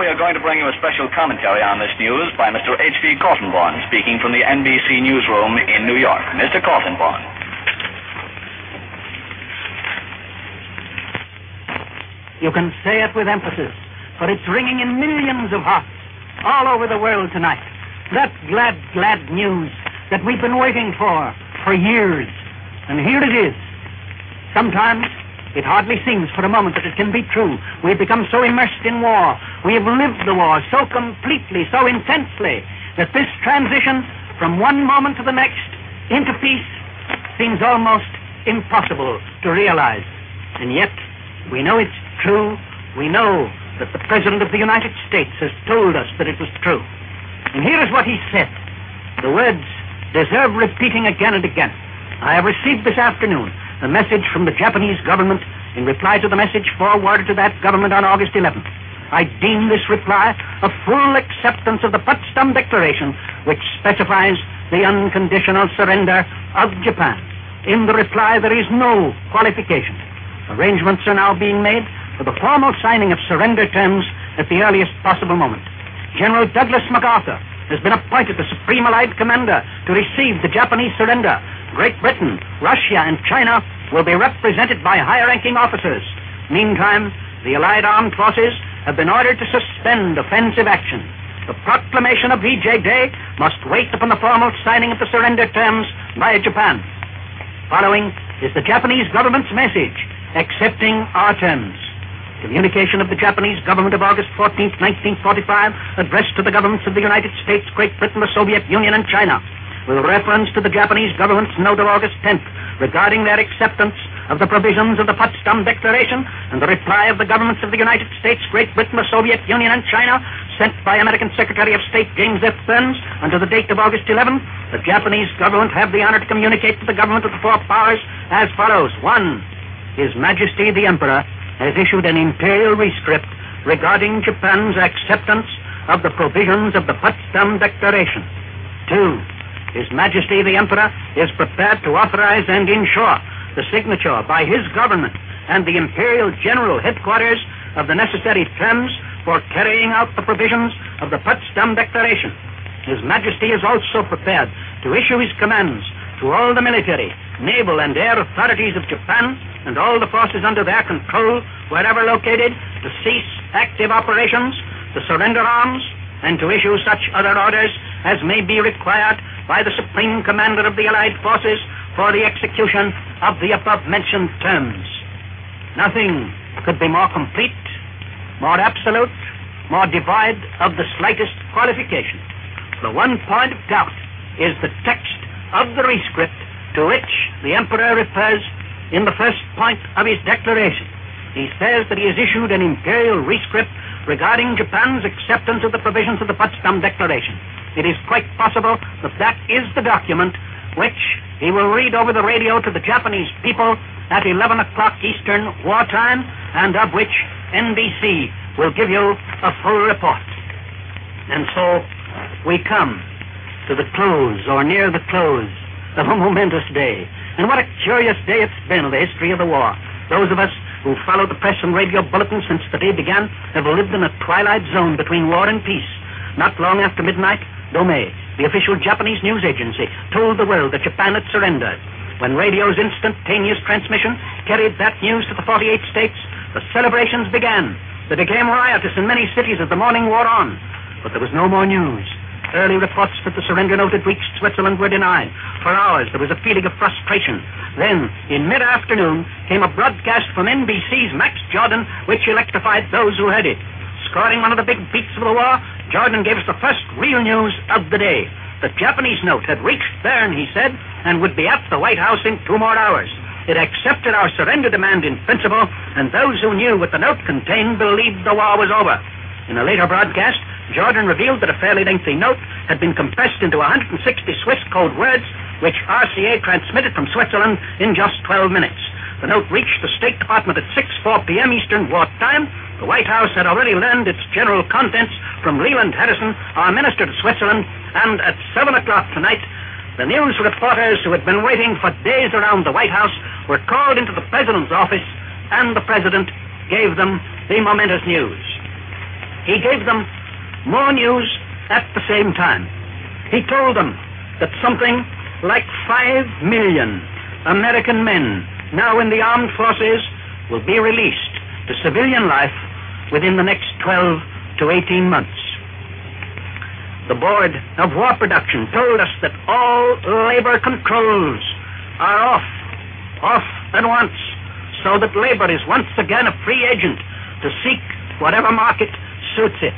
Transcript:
we are going to bring you a special commentary on this news by Mr. H.V. Kaltenborn, speaking from the NBC newsroom in New York. Mr. Kaltenborn. You can say it with emphasis, for it's ringing in millions of hearts all over the world tonight. That glad, glad news that we've been waiting for years. And here it is. Sometimes it hardly seems for a moment that it can be true. We've become so immersed in war. We have lived the war so completely, so intensely, that this transition from one moment to the next into peace seems almost impossible to realize. And yet, we know it's true. We know that the President of the United States has told us that it was true. And here is what he said. The words deserve repeating again and again. I have received this afternoon a message from the Japanese government in reply to the message forwarded to that government on August 11th. I deem this reply a full acceptance of the Potsdam Declaration, which specifies the unconditional surrender of Japan. In the reply, there is no qualification. Arrangements are now being made for the formal signing of surrender terms at the earliest possible moment. General Douglas MacArthur has been appointed the Supreme Allied Commander to receive the Japanese surrender. Great Britain, Russia, and China will be represented by high-ranking officers. Meantime, the Allied armed forces have been ordered to suspend offensive action. The proclamation of VJ Day must wait upon the formal signing of the surrender terms by Japan. Following is the Japanese government's message accepting our terms. Communication of the Japanese government of August 14, 1945, addressed to the governments of the United States, Great Britain, the Soviet Union, and China, with reference to the Japanese government's note of August 10th regarding their acceptance of the provisions of the Potsdam Declaration, and the reply of the governments of the United States, Great Britain, the Soviet Union, and China, sent by American Secretary of State James F. Burns under the date of August 11th, the Japanese government have the honor to communicate to the government of the four powers as follows. 1. His Majesty the Emperor has issued an imperial rescript regarding Japan's acceptance of the provisions of the Potsdam Declaration. 2. His Majesty the Emperor is prepared to authorize and ensure the signature by his government and the Imperial General Headquarters of the necessary terms for carrying out the provisions of the Potsdam Declaration. His Majesty is also prepared to issue his commands to all the military, naval, and air authorities of Japan and all the forces under their control, wherever located, to cease active operations, to surrender arms, and to issue such other orders as may be required by the Supreme Commander of the Allied Forces for the execution of the above-mentioned terms. Nothing could be more complete, more absolute, more devoid of the slightest qualification. The one point of doubt is the text of the rescript to which the Emperor refers in the first point of his declaration. He says that he has issued an imperial rescript regarding Japan's acceptance of the provisions of the Potsdam Declaration. It is quite possible that that is the document which he will read over the radio to the Japanese people at 11 o'clock Eastern wartime, and of which NBC will give you a full report. And so we come to the close, or near the close, of a momentous day. And what a curious day it's been in the history of the war. Those of us who followed the press and radio bulletins since the day began have lived in a twilight zone between war and peace. Not long after midnight, Domei, the official Japanese news agency, told the world that Japan had surrendered. When radio's instantaneous transmission carried that news to the 48 states, the celebrations began. They became riotous in many cities as the morning wore on. But there was no more news. Early reports that the surrender note had reached Switzerland were denied. For hours, there was a feeling of frustration. Then, in mid-afternoon, came a broadcast from NBC's Max Jordan, which electrified those who heard it. Scoring one of the big beats of the war, Jordan gave us the first real news of the day. The Japanese note had reached Bern, he said, and would be at the White House in 2 more hours. It accepted our surrender demand in principle, and those who knew what the note contained believed the war was over. In a later broadcast, Jordan revealed that a fairly lengthy note had been compressed into 160 Swiss code words, which RCA transmitted from Switzerland in just 12 minutes. The note reached the State Department at 6:04 p.m. Eastern wartime. The White House had already learned its general contents from Leland Harrison, our minister to Switzerland, and at 7 o'clock tonight, the news reporters who had been waiting for days around the White House were called into the president's office, and the president gave them the momentous news. he gave them more news at the same time. He told them that something like 5 million American men now in the armed forces will be released to civilian life within the next 12 to 18 months. The Board of War Production told us that all labor controls are off at once, so that labor is once again a free agent to seek whatever market suits it.